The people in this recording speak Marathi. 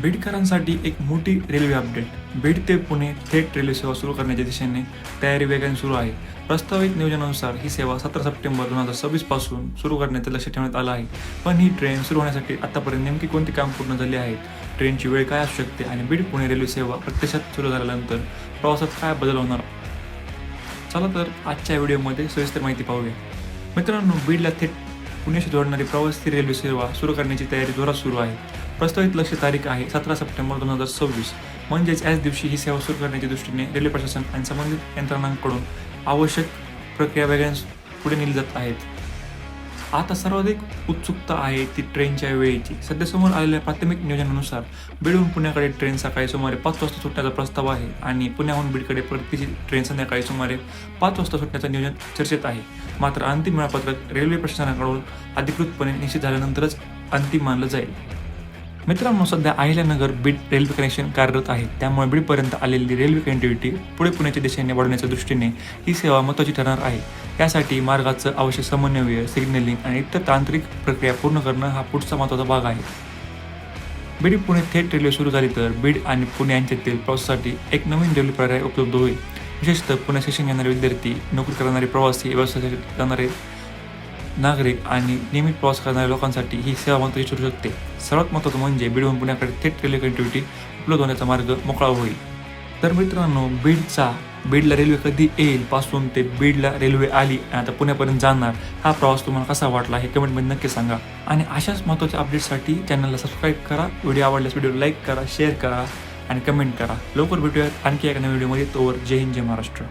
बीडकरांसाठी एक मोठी रेल्वे अपडेट. बीड ते पुणे थेट रेल्वे सेवा सुरू करण्याच्या दिशेने तयारी वेगाने सुरू आहे. प्रस्तावित नियोजनानुसार ही सेवा 17 सप्टेंबर 2026 पासून सुरू करण्याचे लक्ष ठेवण्यात आलं आहे. पण ही ट्रेन सुरू होण्यासाठी आतापर्यंत नेमकी कोणती काम पूर्ण झाली आहेत, ट्रेनची वेळ काय असू शकते आणि बीड पुणे रेल्वे सेवा प्रत्यक्षात सुरू झाल्यानंतर प्रवासात काय बदल होणार, चला तर आजच्या व्हिडिओमध्ये सविस्तर माहिती पाहूया. मित्रांनो, बीडला थेट पुण्याशी जोडणारी प्रवासी रेल्वे सेवा सुरू करण्याची तयारी जोरात सुरू आहे. प्रस्तावित लक्ष्य तारीख आहे 17 सप्टेंबर 2026. म्हणजेच याच दिवशी ही सेवा सुरू करण्याच्या दृष्टीने रेल्वे प्रशासन आणि संबंधित यंत्रणांकडून आवश्यक प्रक्रिया वेगाने पुढे नेली जात आहेत. आता सर्वाधिक उत्सुकता आहे ती ट्रेनच्या वेळेची. सध्या समोर आलेल्या प्राथमिक नियोजनानुसार बीडहून पुण्याकडे ट्रेन सकाळी सुमारे 5 वाजता सुटण्याचा प्रस्ताव आहे आणि पुण्याहून बीडकडे परतीची ट्रेन संध्याकाळी सुमारे 5 वाजता सुटण्याचं नियोजन चर्चेत आहे. मात्र अंतिम वेळापत्रक रेल्वे प्रशासनाकडून अधिकृतपणे निश्चित झाल्यानंतरच अंतिम मानलं जाईल. मित्रांनो, सध्या अहिल्यानगर बीड रेल्वे कनेक्शन कार्यरत आहे, त्यामुळे बीडपर्यंत आलेली रेल्वे कनेक्टिव्हिटी पुढे पुण्याच्या दिशेने वाढवण्याच्या दृष्टीने ही सेवा महत्त्वाची ठरणार आहे. यासाठी मार्गाचं आवश्यक समन्वय, सिग्नलिंग आणि इतर तांत्रिक प्रक्रिया पूर्ण करणं हा पुढचा महत्त्वाचा भाग आहे. बीड पुणे थेट रेल्वे सुरू झाली तर बीड आणि पुणे यांच्यातील प्रवासासाठी एक नवीन रेल्वे पर्याय उपलब्ध होईल. विशेषतः पुणे शिक्षण घेणारे विद्यार्थी, नोकरी करणारे प्रवासी, व्यवसायासाठी जाणारे नागरिक आणि नियमित प्रवास करणाऱ्या लोकांसाठी ही सेवा महत्त्वाची ठरू शकते. सर्वात महत्त्वाचं म्हणजे बीडहून पुण्याकडे थेट रेल्वे कनेक्टिव्हिटी उपलब्ध होण्याचा मार्ग मोकळा होईल. तर मित्रांनो, बीडला रेल्वे कधी येईल पासून ते बीडला रेल्वे आली आणि आता पुण्यापर्यंत जाणार, हा प्रवास तुम्हाला कसा वाटला हे कमेंटमध्ये नक्की सांगा. आणि अशाच महत्त्वाच्या अपडेट्ससाठी चॅनलला सबस्क्राईब करा. व्हिडिओ आवडल्यास व्हिडिओ लाईक करा, शेअर करा आणि कमेंट करा. लवकर भेटूयात आणखी एका नवीन व्हिडिओमध्ये. तोवर जय हिंद, जय महाराष्ट्र.